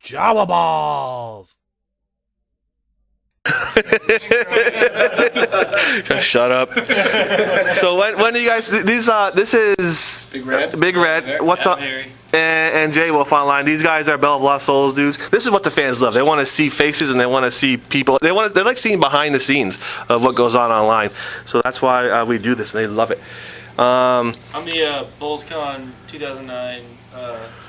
Jawaballs. Shut up. So when do you guys? This is Big Red. Big Red. What's up? And Jwolf online. These guys are Bell of Lost Souls dudes. This is what the fans love. They want to see faces and they want to see people. They like seeing behind the scenes of what goes on online. So that's why we do this and they love it. I'm the Bolscon 2009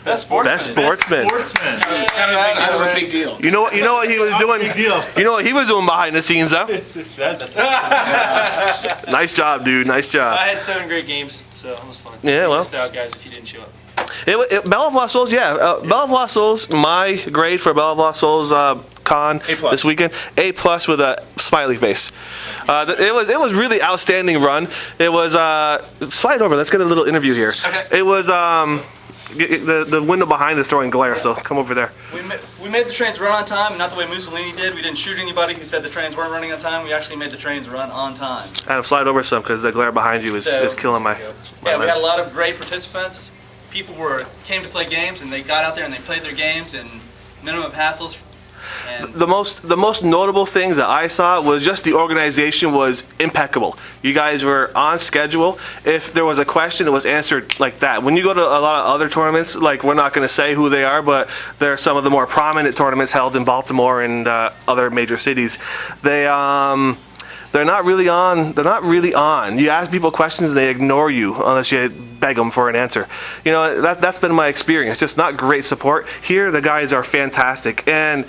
best sportsman. Best sportsman. That was a big deal. You know what he was doing. Big deal. You know what he was doing behind the scenes, huh? That's Nice job, dude. Nice job. I had 7 great games, so it was fun. Yeah, well. Missed out, guys, if you didn't show up. Bell of Lost Souls, yeah. Bell of Lost Souls, my grade for Bell of Lost Souls con this weekend, A+ with a smiley face. It was really outstanding run. It was slide over. Let's get a little interview here. Okay. It was the window behind is throwing glare, so come over there. We made the trains run on time, not the way Mussolini did. We didn't shoot anybody who said the trains weren't running on time. We actually made the trains run on time. Adam, slide over some because the glare behind you is killing my Yeah, we lens. had a lot of great participants. People came to play games, and they got out there and they played their games, and minimum hassles. And The most notable things that I saw was just the organization was impeccable. You guys were on schedule. If there was a question, it was answered like that. When you go to a lot of other tournaments, like we're not going to say who they are, but they're some of the more prominent tournaments held in Baltimore and other major cities. They're not really on. They're not really on. You ask people questions and they ignore you unless you beg them for an answer. You know, that's been my experience. Just not great support. Here, the guys are fantastic and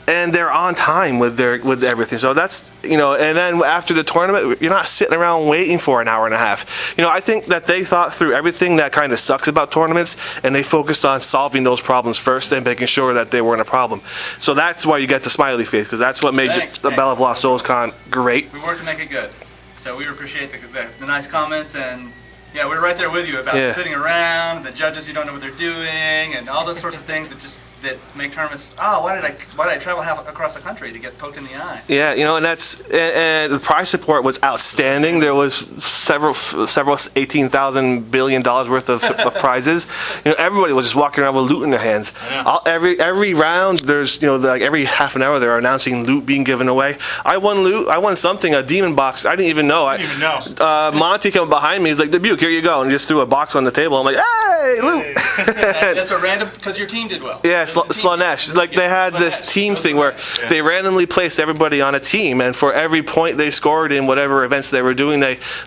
they're on time with everything. So that's, you know, and then after the tournament, you're not sitting around waiting for an hour and a half. You know, I think that they thought through everything that kind of sucks about tournaments and they focused on solving those problems first and making sure that they weren't a problem. So that's why you get the smiley face, because that's what made the Bell of Lost Souls con great. we worked to make it good. So we appreciate the nice comments, and yeah, we're right there with you about sitting around, the judges who don't know what they're doing, and all those sorts of things that make tournaments. Oh, why did I travel half across the country to get poked in the eye? Yeah, you know, and the prize support was outstanding. There was several $18,000 billion worth of prizes. You know, everybody was just walking around with loot in their hands. Every round, there's, you know, like every half an hour, they're announcing loot being given away. I won loot. I won something, a demon box. I didn't even know. Monty came behind me. He's like, "Dubuque, here you go," and just threw a box on the table. I'm like, "Hey, loot!" That's a random, because your team did well. Yeah, Slanesh. Like they had this team thing where they randomly placed everybody on a team, and for every point they scored in whatever events they were doing,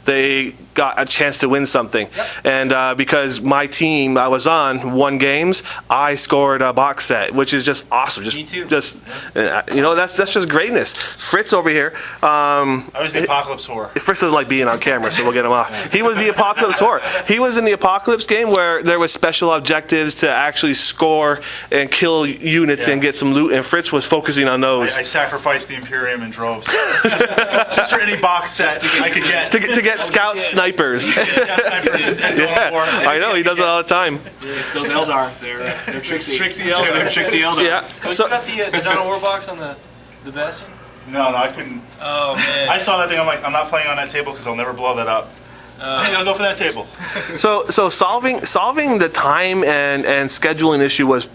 they got a chance to win something. And because my team I was on won games, I scored a box set, which is just awesome. Me too. You know, that's just greatness. Fritz over here. I was the apocalypse whore. Fritz doesn't like being on camera, so we'll get him off. He was the apocalypse whore. He was in the apocalypse game where there was special objectives to actually score and kill units and get some loot, and Fritz was focusing on those. I sacrificed the Imperium in droves. Just for any box set I could get. To get scout snipers. I know, he does it all the time. It's those Eldar. They're tricksy. Trixie Eldar. They're tricksy Eldar. Yeah. So, you got the Dawn of War box on the Bastion? No, I couldn't. Oh, man. I saw that thing. I'm like, I'm not playing on that table because I'll never blow that up. Hey, I'll go for that table. So solving the time and scheduling issue was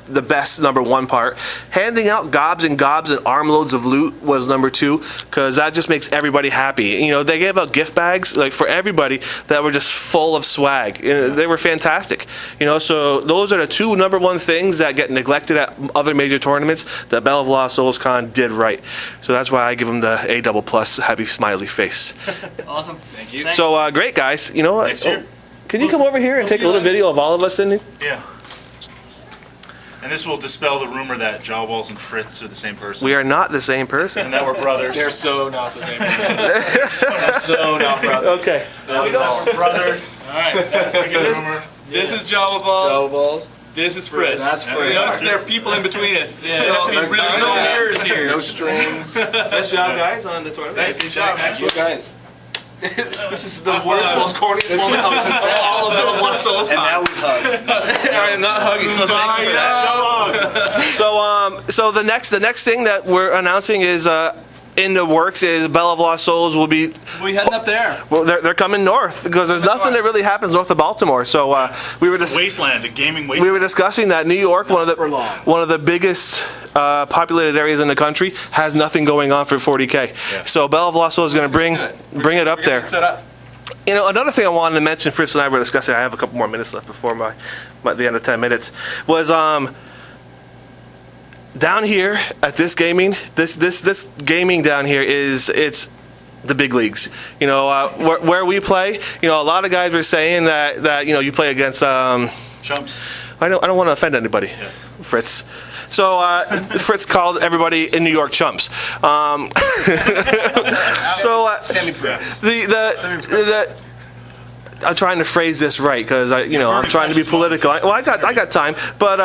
the best number one part. Handing out gobs and armloads of loot was number two, because that just makes everybody happy. You know, they gave out gift bags like for everybody that were just full of swag. They were fantastic. You know, so those are the two number one things that get neglected at other major tournaments that Bell of Lost Souls Con did right. So that's why I give them the A++ happy smiley face. Awesome. Thank you. So great guys. You know what? Next year. Can you come over here and take a little video of all of us, Cindy? Yeah. And this will dispel the rumor that Jawaballs and Fritz are the same person. We are not the same person. And that we're brothers. They're so not the same. They're so not brothers. Okay. We're brothers. All right. Rumor. This is Jawaballs. Jawaballs. This is Fritz. That's Fritz. There are people in between us. Yeah. So, There's no mirrors here. No strings. Nice job, guys, on the tournament. Nice job. You guys. This is the worst, most corniest moment of all of Bell of Lost Souls. And now we hug. I am not hugging, so thank you for that. So the next thing that we're announcing is in the works is Bell of Lost Souls will be. We heading up there. Well, they're coming north because there's nothing that really happens north of Baltimore. So we were just Wasteland, a gaming wasteland. we were discussing that New York, for long. one of the biggest populated areas in the country, has nothing going on for 40K. Yeah. So Bell of Lost Souls is going to bring it up there. Set up. You know, another thing I wanted to mention, Fritz and I were discussing. I have a couple more minutes left before the end of 10 minutes. Was down here at this gaming, this gaming down here it's the big leagues. You know, where we play. You know, a lot of guys were saying that you know you play against Chumps. I don't want to offend anybody, Yes. Fritz. So Fritz called everybody in New York chumps. So Semi-pros. I'm trying to phrase this right because I'm trying to be political. Well, I got time, but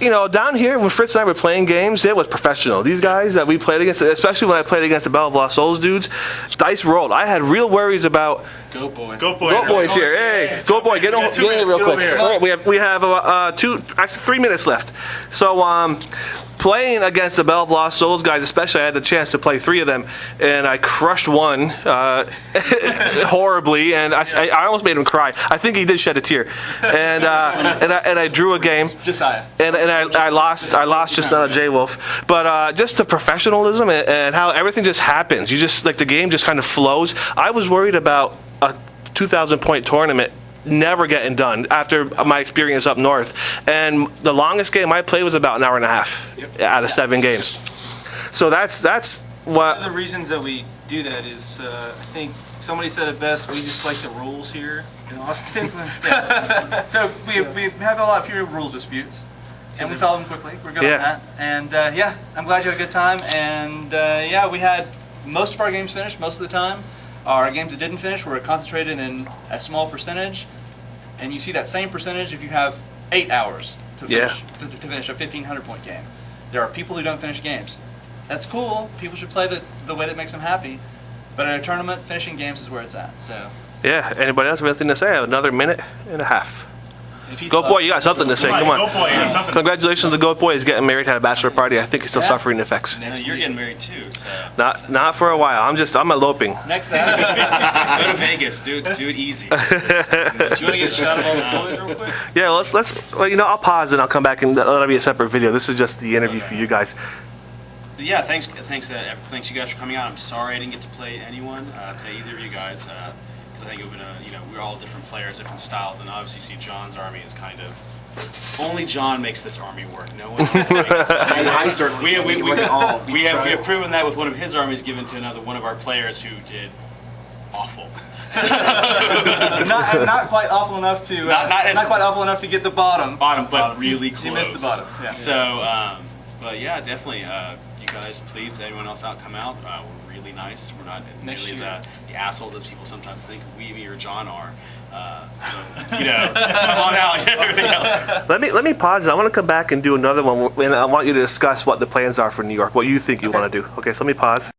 you know, down here when Fritz and I were playing games, it was professional. These guys that we played against, especially when I played against the Bell of Lost Souls dudes, dice rolled. I had real worries about. Go boy. Go boy. Go boys here! Hey, go boy! Get on, got 2 get in minutes, real get quick. over here. All right, we have 3 minutes left. So playing against the Bell of Lost Souls guys, especially, I had the chance to play 3 of them, and I crushed one horribly, and I almost made him cry. I think he did shed a tear, and I drew a game. Josiah. And I lost just on a Jwolf, but just the professionalism and how everything just happens. You just like the game just kind of flows. I was worried about a 2,000-point tournament never getting done after my experience up north, and the longest game I played was about an hour and a half out of 7 games. So that's One what. of the reasons that we do that is, I think somebody said it best. We just like the rules here in Austin. So we have a lot fewer rules disputes, and we solve them quickly. We're good Yeah. on that. And yeah, I'm glad you had a good time. And yeah, we had most of our games finished most of the time. Our games that didn't finish were concentrated in a small percentage, and you see that same percentage if you have 8 hours to finish, to finish a 1,500-point game. There are people who don't finish games. That's cool. People should play the way that makes them happy. But at a tournament, finishing games is where it's at. So. Yeah. Anybody else have anything to say? I have another minute and a half. Goat Boy, you got something to say. Come on. Go boy. You got something. Congratulations to Goat Boy. He's getting married, had a bachelor party. I think he's still suffering the effects. No, you're getting married too, so. Not for a while. I'm eloping. Next Saturday. Go to Vegas, do it easy. Do you want to get a shot of all the toys real quick? Yeah, let's. Well, you know, I'll pause and I'll come back and that'll be a separate video. This is just the interview for you guys. But yeah, thanks you guys for coming out. I'm sorry I didn't get to play anyone, play either of you guys, because I think it would, we're all different players, different styles, and obviously see John's army is kind of. Only John makes this army work. No one else makes this army work. I certainly we have proven that with one of his armies given to one of our players who did awful. not quite awful enough to not quite awful enough to get the bottom. But really close. You missed the bottom. Yeah. So, but yeah, definitely. You guys, please, anyone else out, come out. We're really nice. We're not nearly as the assholes as people sometimes think we, me, or John are. So come on out like everybody else. Let me pause. I want to come back and do another one, and I want you to discuss what the plans are for New York. What you think you want to do. Okay, so let me pause.